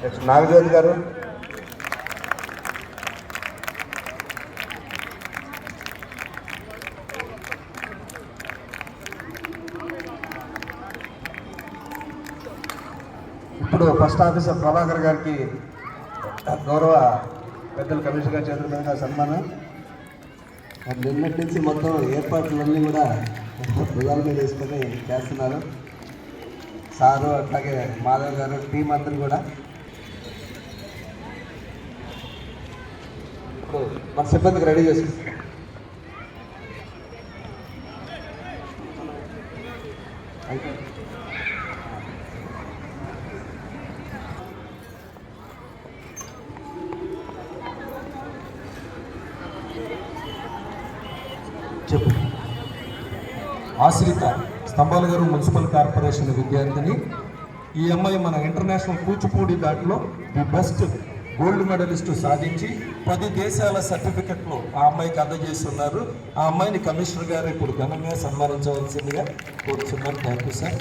Next Nagajyothi గారు. ఇప్పుడు first officer Prabhakar గారికి గౌరవ పెద్దల కమిషనర్ గారి చేతుల మీద సన్మానం. నిన్నటి నుంచి మొత్తం ఏర్పాట్లన్నీ కూడా భుజాల మీద వేసుకొని చేస్తున్నారు సారు, అట్లాగే మాధవ్ గారు, టీం అందరూ కూడా. ఇప్పుడు మన సిబ్బందికి రెడీ చేసుకుంటాం. చెప్పు. ఆశ్రిత స్తంభాల గారు మున్సిపల్ కార్పొరేషన్ విద్యార్థిని. ఈ అమ్మాయి మన ఇంటర్నేషనల్ కూచిపూడి దాంట్లో ది బెస్ట్ గోల్డ్ మెడలిస్ట్ సాధించి 10 దేశాల సర్టిఫికెట్లు ఆ అమ్మాయికి అందజేస్తున్నారు. ఆ అమ్మాయిని కమిషనర్ గారు ఇప్పుడు ఘనంగా సన్మానించవలసిందిగా కోరుతున్నారు. Thank you sir.